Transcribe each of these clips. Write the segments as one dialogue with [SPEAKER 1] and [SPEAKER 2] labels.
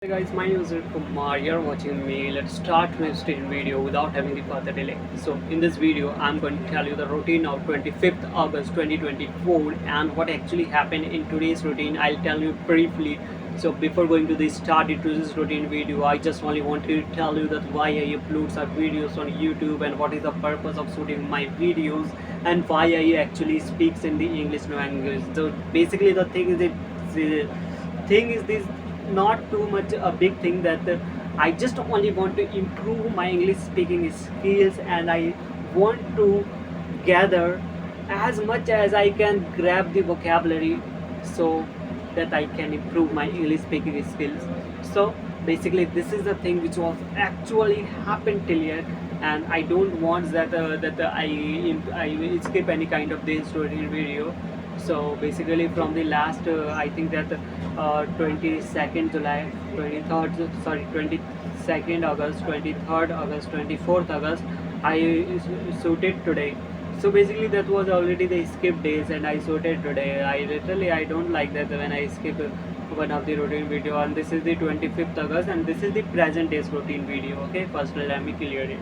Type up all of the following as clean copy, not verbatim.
[SPEAKER 1] Hey guys, my name is Kumar. You're watching me. Let's start my stream video without having the further delay. So in this video, I'm going to tell you the routine of 25th August 2024 and what actually happened in today's routine. I'll tell you briefly. So before going to the start into this routine video, I just only want to tell you that why I upload some videos on YouTube and what is the purpose of shooting my videos and why I actually speaks in the English language. So basically, the thing is this not too much a big thing that I just only want to improve my English speaking skills and I want to gather as much as I can grab the vocabulary so that I can improve my English speaking skills. So basically this is the thing which was actually happened till yet and I don't want that I skip any kind of this story video. So basically from the last I think that 22nd July, 23rd, sorry, 22nd August, 23rd August, 24th August, I shooted today. So basically that was already the skip days and I shooted today. I don't like that when I skip one of the routine video, and this is the 25th August and this is the present day's routine video. Okay, first let me clear it.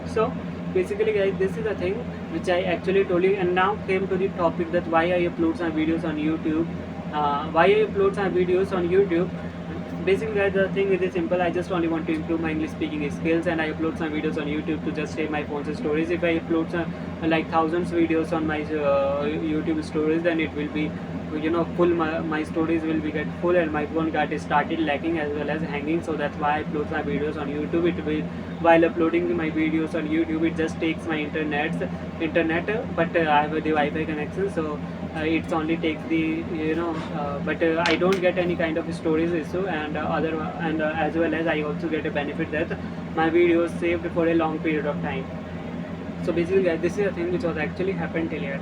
[SPEAKER 1] So basically guys, this is the thing which I actually told you, and now came to the topic that why I upload some videos on YouTube. Why I upload some videos on YouTube. Basically guys, the thing is simple. I just only want to improve my English speaking skills and I upload some videos on YouTube to just save my phone's stories. If I upload some like thousands videos on my YouTube stories, then it will be full. My stories will be get full and my phone got started lagging as well as hanging. So that's why I upload my videos on YouTube. It will, while uploading my videos on YouTube, it just takes my internet, but I have the Wi-Fi connection, so it only takes the but I don't get any kind of storage issue, and as well as I also get a benefit that my video is saved for a long period of time. So basically guys, this is a thing which was actually happened till here,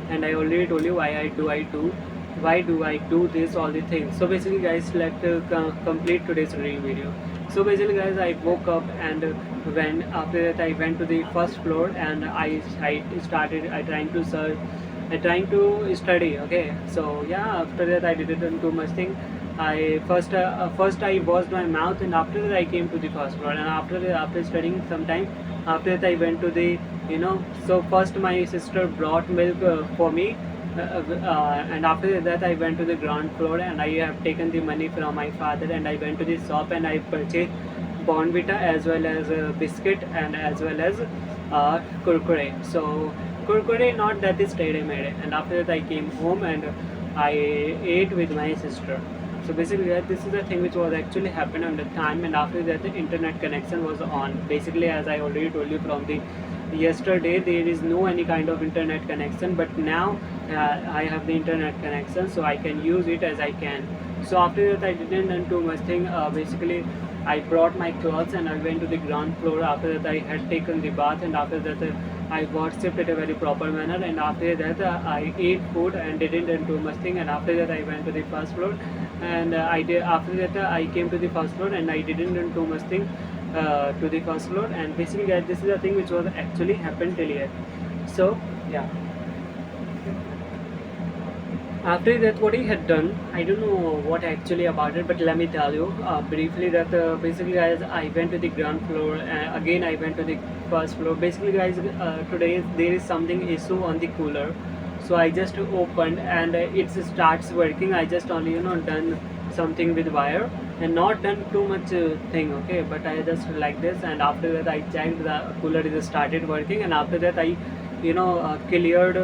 [SPEAKER 1] and I already told you why do I do this all the things. So basically guys, let's complete today's reading video. So basically guys, I woke up and when after that I went to the first floor and I started I trying to search, I trying to study. Okay, so yeah, after that I didn't do much thing. First I washed my mouth and after that I came to the first floor, and after studying some time, after that I went to the so first my sister brought milk for me, and after that I went to the ground floor and I have taken the money from my father and I went to the shop and I purchased Bonvita as well as biscuit and as well as kurkure. So kurkure not that is ready made, and after that I came home and I ate with my sister. So basically this is the thing which was actually happened on the time, and after that the internet connection was on. Basically, as I already told you from the yesterday, there is no any kind of internet connection, but now I have the internet connection, so I can use it as I can. So after that I didn't do much thing. Basically I brought my clothes and I went to the ground floor. After that I had taken the bath, and after that I worshipped it a very proper manner, and after that I ate food and didn't do much thing, and after that I went to the first floor and I did. After that I came to the first floor and I didn't do much thing to the first floor, and basically guys, this is the thing which was actually happened till here. So yeah, after that what he had done, I don't know what actually about it, but let me tell you briefly that basically guys, I went to the ground floor, again I went to the first floor. Basically guys, today there is something issue on the cooler, so I just opened and it starts working. I just only done something with wire and not done too much thing. Okay, but I just like this, and after that I checked the cooler is started working, and after that I cleared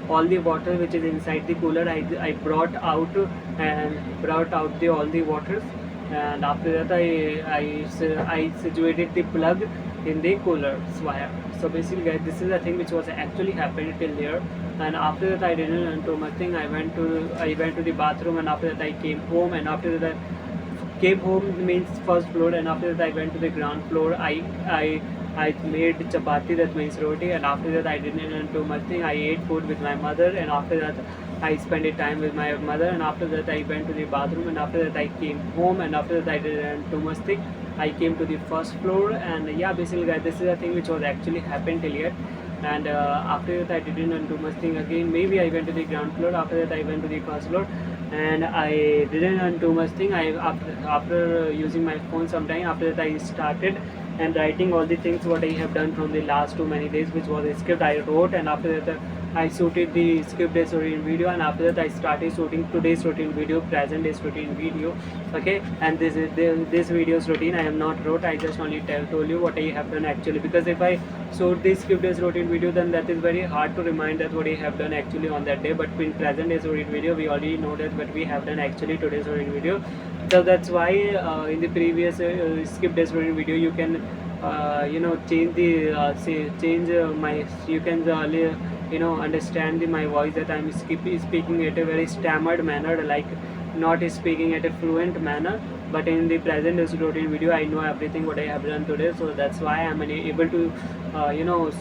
[SPEAKER 1] all the water which is inside the cooler. I brought out and brought out the all the waters, and after that I situated the plug in the cooler's wire. So basically guys, this is the thing which was actually happened till here, and after that I didn't do nothing. I went to the bathroom, and after that I came home, and after that came home means first floor, and after that I went to the ground floor. I made chapati, that means roti, and after that I didn't do much thing. I ate food with my mother, and after that I spent a time with my mother, and after that I went to the bathroom, and after that I came home, and after that I didn't do much thing. I came to the first floor, and yeah, basically guys, this is the thing which was actually happened till yet. And after that I didn't do much thing again. Maybe I went to the ground floor. After that I went to the first floor, and I didn't learn too much thing. After using my phone sometime, after that I started and writing all the things what I have done from the last too many days, which was a script I wrote, and after that I shooted the script based routine video, and after that I started shooting today's routine video, present day's routine video. Okay, and this video's routine I have not wrote, I just only told you what I have done actually, because if I shoot this script based routine video, then that is very hard to remind that what I have done actually on that day. But in present day's routine video, we already know that what we have done actually today's routine video. So that's why in the previous skip days routine video, you can change the change my, you can understand my voice, that I'm speaking at a very stammered manner, like not speaking at a fluent manner. But in the present day routine video, I know everything what I have done today, so that's why I'm able to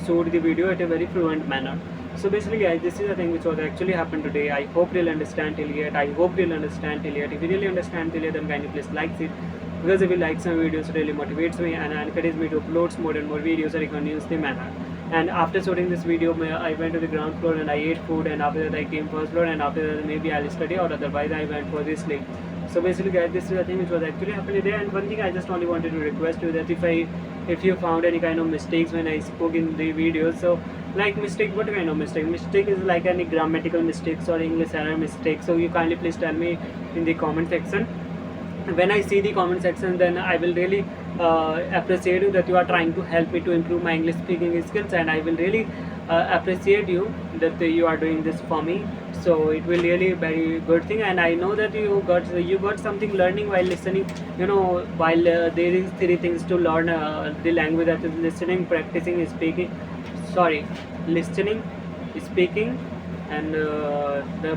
[SPEAKER 1] shoot the video at a very fluent manner. So basically guys, this is the thing which was actually happened today. I hope you'll understand till yet. I hope you'll understand till yet. If you really understand till yet, then kindly please like it, because if you like some videos, it really motivates me and encourages me to upload more and more videos in a continuously manner. And after shooting this video, I went to the ground floor and I ate food, and after that I came first floor, and after that maybe I'll study, or otherwise I went for this sleep. So basically guys, this is the thing which was actually happening today. And one thing I just only wanted to request you, that if you found any kind of mistakes when I spoke in the video, so like mistake, what kind of mistake is like any grammatical mistakes or English error mistakes, so you kindly please tell me in the comment section. When I see the comment section, then I will really appreciate you that you are trying to help me to improve my English speaking skills, and I will really appreciate you that you are doing this for me. So it will really very good thing, and I know that you got something learning while listening. While there is three things to learn the language, that is listening, practicing, speaking. Sorry, listening, speaking, and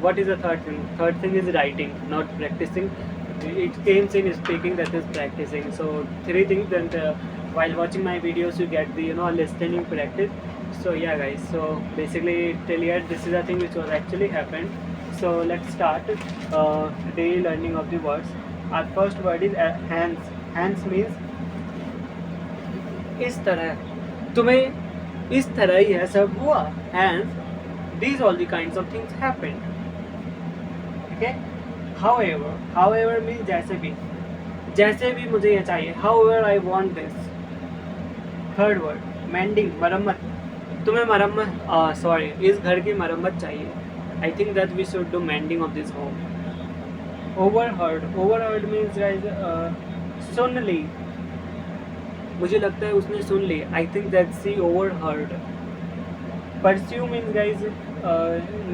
[SPEAKER 1] what is the third thing? Third thing is writing, not practicing. It comes in speaking, that is practicing. So three things that while watching my videos you get the listening practice. So yeah guys, so basically till yet this is the thing which was actually happened. So let's start daily learning of the words. Our first word is hands. Hands means इस तरह, तुम्हें इस तरह ही है सब हुआ. Hands, these all the kinds of things happened. Okay. However means जैसे भी मुझे ये चाहिए. However I want this. Third word, mending, मरम्मत. तुम्हें मरम्मत इस घर की मरम्मत चाहिए. I think that we should do mending of this home. Overheard means guys सुन ली. मुझे लगता है उसने सुन ली. I think that she overheard. Pursue means guys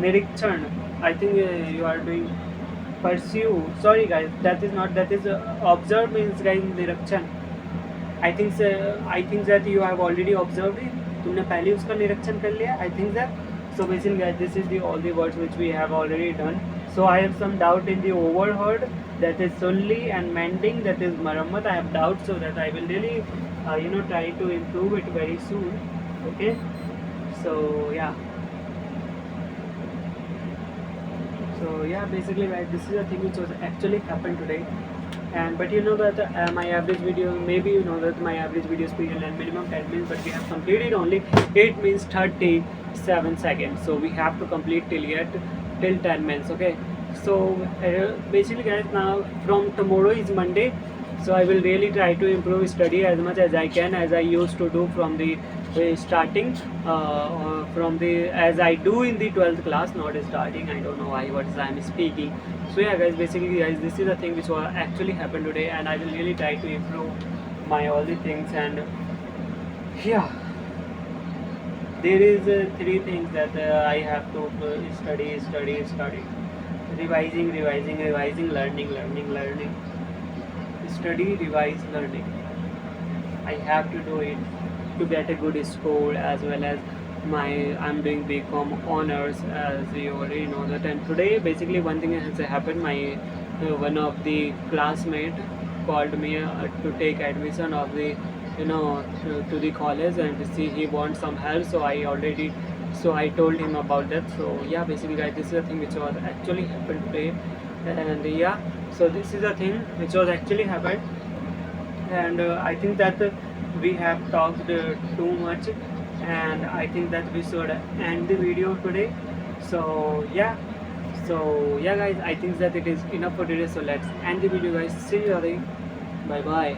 [SPEAKER 1] निरीक्षण. I think you are doing pursue. Sorry guys, that is observe means guys निरीक्षण. I think that you have already observed it. तुमने पहले उसका निरीक्षण कर लिया. I think that. So basically guys, this is all the words which we have already done. So I have some doubt in the overheard, that is solely, and mending, that is marammat. I have doubt, so that I will really try to improve it very soon. Okay, so yeah. So yeah, basically guys, this is the thing which was actually happened today. And but you know that my average video, maybe you know that my average video speed and minimum 10 minutes, but we have completed only 8 minutes 37 seconds. So we have to complete till 10 minutes. Okay, so basically guys, now from tomorrow is Monday, so I will really try to improve study as much as I can, as I used to do from the starting as I do in the 12th class, not starting. I don't know why what I'm speaking. So yeah guys, basically guys, this is the thing which was actually happened today, and I will really try to improve my all the things. And yeah, there is three things that I have to study, revising, learning, study, revise, learning. I have to do it to get a good score, as well as I'm doing BCom honors, as you already know that. And today basically one thing has happened. My one of the classmate called me to take admission of the to the college, and see he wants some help. So I told him about that. So yeah, basically guys, this is the thing which was actually happened today. And yeah, so this is the thing which was actually happened. And I think that we have talked too much, and I think that we should end the video today. So yeah, So yeah guys, I think that it is enough for today, so let's end the video guys. See you later. Bye bye.